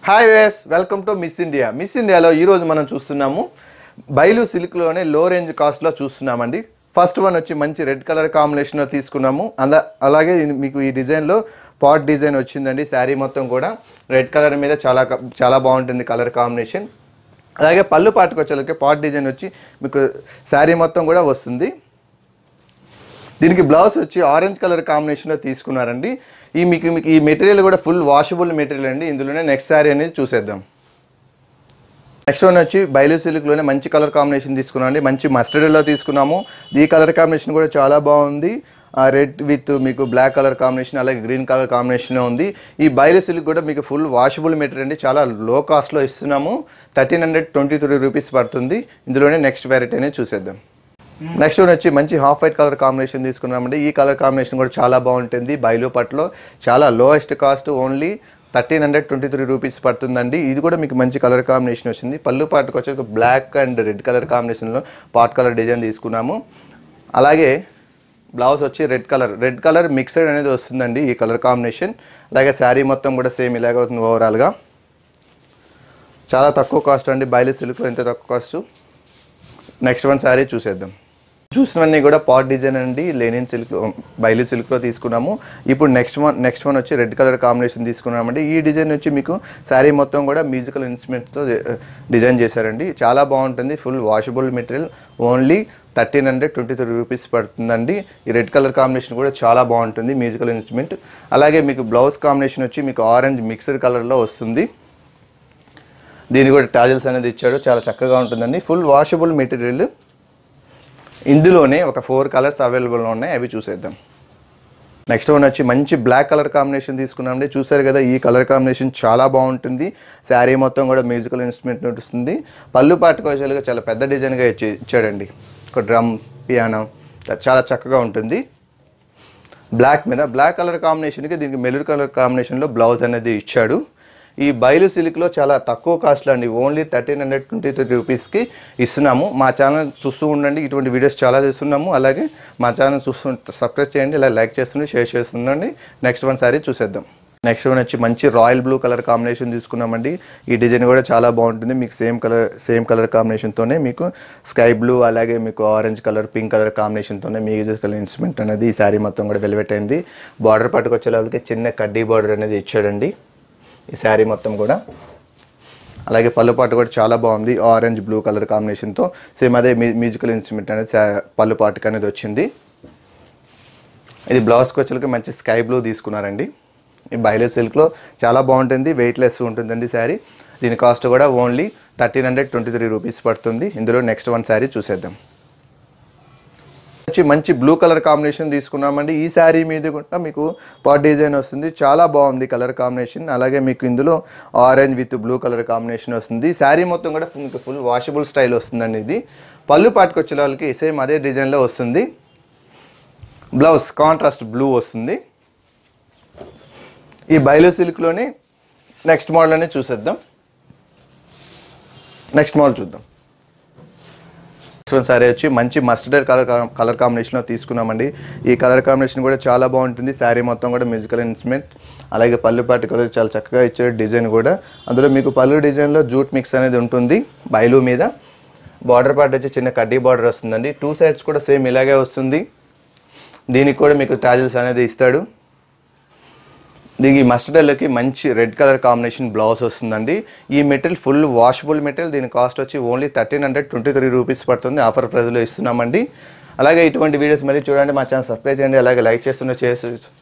Hi ways welcome to miss India. Miss ఇండియాలో ఈరోజు మనం చూస్తున్నాము బైలు సిల్క్లోనే లో రేంజ్ కాస్ట్లో చూస్తున్నామండి. ఫస్ట్ వన్ వచ్చి మంచి రెడ్ కలర్ కాంబినేషన్లో తీసుకున్నాము. అలాగే మీకు ఈ డిజైన్లో పాట్ డిజైన్ వచ్చిందండి. శారీ మొత్తం కూడా రెడ్ కలర్ మీద చాలా బాగుంటుంది కలర్ కాంబినేషన్. అలాగే పళ్ళు పాటుకు వచ్చేసరికి పాట్ డిజైన్ వచ్చి మీకు శారీ మొత్తం కూడా వస్తుంది. దీనికి బ్లౌజ్ వచ్చి ఆరెంజ్ కలర్ కాంబినేషన్లో తీసుకున్నారండి. మీకు ఈ మెటీరియల్ కూడా ఫుల్ వాషబుల్ మెటీరియల్ అండి. ఇందులోనే నెక్స్ట్ శారీ అనేది చూసేద్దాం. నెక్స్ట్ వన్ వచ్చి బైలు సిల్క్లోనే మంచి కలర్ కాంబినేషన్ తీసుకున్నామండి. మంచి మస్టర్డ్లో తీసుకున్నాము. ఈ కలర్ కాంబినేషన్ కూడా చాలా బాగుంది. రెడ్ విత్ మీకు బ్లాక్ కలర్ కాంబినేషన్ అలాగే గ్రీన్ కలర్ కాంబినేషన్లో ఉంది. ఈ బైలు సిల్క్ కూడా మీకు ఫుల్ వాషబుల్ మెటీరియల్ అండి. చాలా లో కాస్ట్లో ఇస్తున్నాము. 1323 రూపీస్ పడుతుంది. ఇందులోనే నెక్స్ట్ వెరైటీ అనేది చూసేద్దాం. నెక్స్ట్ వన్ వచ్చి మంచి హాఫ్ వైట్ కలర్ కాంబినేషన్ తీసుకున్నామండి. ఈ కలర్ కాంబినేషన్ కూడా చాలా బాగుంటుంది. బైలు పట్లో చాలా లోయెస్ట్ కాస్ట్ ఓన్లీ 1323 రూపీస్ పడుతుందండి. ఇది కూడా మీకు మంచి కలర్ కాంబినేషన్ వచ్చింది. పళ్ళు పాటుకు వచ్చి బ్లాక్ అండ్ రెడ్ కలర్ కాంబినేషన్లో పాట్ కలర్ డిజైన్ తీసుకున్నాము. అలాగే బ్లౌజ్ వచ్చి రెడ్ కలర్ మిక్స్డ్ అనేది వస్తుందండి ఈ కలర్ కాంబినేషన్. అలాగే శారీ మొత్తం కూడా సేమ్ ఇలాగే అవుతుంది. ఓవరాల్గా చాలా తక్కువ కాస్ట్ అండి. బైలు సిల్క్ ఎంత తక్కువ కాస్ట్. నెక్స్ట్ వన్ శారీ చూసేద్దాం. చూసినవన్నీ కూడా పాట్ డిజైన్ అండి. లెనిన్ సిల్క్ బైలు సిల్క్లో తీసుకున్నాము. ఇప్పుడు నెక్స్ట్ వన్ వచ్చి రెడ్ కలర్ కాంబినేషన్ తీసుకున్నామండి. ఈ డిజైన్ వచ్చి మీకు శారీ మొత్తం కూడా మ్యూజికల్ ఇన్స్ట్రుమెంట్స్తో డిజైన్ చేశారండి. చాలా బాగుంటుంది. Full washable material only 1323 rupees పడుతుందండి. ఈ రెడ్ కలర్ కాంబినేషన్ కూడా చాలా బాగుంటుంది మ్యూజికల్ ఇన్స్ట్రుమెంట్. అలాగే మీకు బ్లౌజ్ కాంబినేషన్ వచ్చి మీకు ఆరెంజ్ మిక్స్డ్ కలర్లో వస్తుంది. దీని కూడా టాజిల్స్ అనేది ఇచ్చాడు. చాలా చక్కగా ఉంటుందండి. Full washable material. ఇందులోనే ఒక 4 కలర్స్ అవైలబుల్ ఉన్నాయి. అవి చూసేద్దాం. నెక్స్ట్ వన్ వచ్చి మంచి బ్లాక్ కలర్ కాంబినేషన్ తీసుకున్నామండి. చూసారు కదా, ఈ కలర్ కాంబినేషన్ చాలా బాగుంటుంది. శారీ మొత్తం కూడా మ్యూజికల్ ఇన్స్ట్రుమెంట్ వస్తుంది. పళ్ళు పాటుకు వచ్చేలాగా చాలా పెద్ద డిజైన్గా ఇచ్చాడండి. ఒక డ్రమ్ పియానో చాలా చక్కగా ఉంటుంది. బ్లాక్ మీద బ్లాక్ కలర్ కాంబినేషన్కి దీనికి మెరూన్ కలర్ కాంబినేషన్లో బ్లౌజ్ అనేది ఇచ్చాడు. ఈ బైలు సిల్క్లో చాలా తక్కువ కాస్ట్లో అండి. ఓన్లీ 1323 రూపీస్కి ఇస్తున్నాము. మా ఛానల్ చూస్తూ ఉండండి. ఇటువంటి వీడియోస్ చాలా చేస్తున్నాము. అలాగే మా ఛానల్ సబ్స్క్రైబ్ చేయండి. ఇలా లైక్ చేస్తుండే షేర్ చేస్తుండండి. నెక్స్ట్ వన్ సారీ చూసేద్దాం. నెక్స్ట్ వన్ వచ్చి మంచి రాయల్ బ్లూ కలర్ కాంబినేషన్ తీసుకున్నామండి. ఈ డిజైన్ కూడా చాలా బాగుంటుంది. మీకు సేమ్ కలర్ కాంబినేషన్తోనే మీకు స్కై బ్లూ అలాగే మీకు ఆరెంజ్ కలర్ పింక్ కలర్ కాంబినేషన్తోనే మ్యూజికల్ ఇన్స్ట్రుమెంట్ అనేది ఈ శారీ మొత్తం కూడా వెల్వెట్ అయింది. బార్డర్ పట్టుకొచ్చే వాళ్ళకి చిన్న కడ్డీ బార్డర్ అనేది ఇచ్చాడండి ఈ శారీ మొత్తం కూడా. అలాగే పళ్ళు పాటు కూడా చాలా బాగుంది. ఆరెంజ్ బ్లూ కలర్ కాంబినేషన్తో సేమ్ అదే మ్యూజికల్ ఇన్స్ట్రుమెంట్ అనేది పళ్ళు పాటుకు అనేది వచ్చింది. ఇది బ్లౌజ్కి వచ్చేకి మంచి స్కై బ్లూ తీసుకున్నారండి. ఈ బైలు సిల్క్లో చాలా బాగుంటుంది. వెయిట్లెస్ ఉంటుందండి శారీ. దీని కాస్ట్ కూడా ఓన్లీ 1323 రూపీస్ పడుతుంది. ఇందులో నెక్స్ట్ వన్ శారీ చూసేద్దాం. వచ్చి మంచి బ్లూ కలర్ కాంబినేషన్ తీసుకున్నామండి. ఈ శారీ మీద కూడా మీకు పాట్ డిజైన్ వస్తుంది. చాలా బాగుంది కలర్ కాంబినేషన్. అలాగే మీకు ఇందులో orange with blue colour combination వస్తుంది. శారీ మొత్తం కూడా మీకు ఫుల్ వాషబుల్ స్టైల్ వస్తుందండి. ఇది పళ్ళు పాటుకు వచ్చే వాళ్ళకి సేమ్ అదే డిజైన్లో వస్తుంది. బ్లౌజ్ కాంట్రాస్ట్ బ్లూ వస్తుంది. ఈ బైలు సిల్క్లోని నెక్స్ట్ మోడల్ అనేది చూసేద్దాం. నెక్స్ట్ మోడల్ చూద్దాం. సారీ వచ్చి మంచి మస్టర్డ్ కలర్ కాంబినేషన్లో తీసుకున్నామండి. ఈ కలర్ కాంబినేషన్ కూడా చాలా బాగుంటుంది. శారీ మొత్తం కూడా మ్యూజికల్ ఇన్స్ట్రుమెంట్ అలాగే పళ్ళు పాటు కలర్ చాలా చక్కగా ఇచ్చారు. డిజైన్ కూడా అందులో మీకు పళ్ళు డిజైన్లో జూట్ మిక్స్ అనేది ఉంటుంది. బైలు మీద బార్డర్ పార్ట్ వచ్చి చిన్న కడ్డీ బార్డర్ వస్తుందండి. 2 సైడ్స్ కూడా సేమ్ ఇలాగే వస్తుంది. దీనికి కూడా మీకు టాజిల్స్ అనేది ఇస్తాడు. దీనికి మస్టర్డ్లోకి మంచి రెడ్ కలర్ కాంబినేషన్ బ్లౌజ్ వస్తుందండి. ఈ మెటీరియల్ ఫుల్ వాషబుల్ మెటీరియల్. దీని కాస్ట్ వచ్చి ఓన్లీ 1323 రూపీస్ పడుతుంది. ఆఫర్ ప్రైస్లో ఇస్తున్నామండి. అలాగే ఇటువంటి వీడియోస్ మరీ చూడండి. మా ఛానల్ సబ్స్క్రైబ్ చేయండి. అలాగే లైక్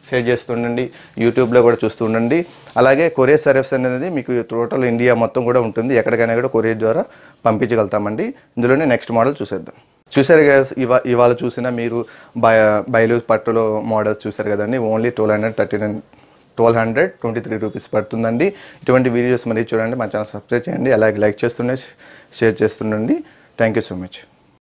షేర్ చేస్తుండండి. యూట్యూబ్లో కూడా చూస్తూ ఉండండి. అలాగే కొరియర్ సర్వీస్ అనేది మీకు టోటల్ ఇండియా మొత్తం కూడా ఉంటుంది. ఎక్కడికైనా కూడా కొరియర్ ద్వారా పంపించగలుగుతామండి. ఇందులోనే నెక్స్ట్ మోడల్ చూసేద్దాం. చూసారు కదా, ఇవాళ చూసిన మీరు బైలు పట్టులో మోడల్స్ చూసారు కదండి. ఓన్లీ 1223 రూపీస్ పడుతుందండి. ఇటువంటి వీడియోస్ మరీ చూడండి. మా ఛానల్ సబ్స్క్రైబ్ చేయండి. అలాగే లైక్ చేస్తుండే షేర్ చేస్తుండండి. Thank you so much.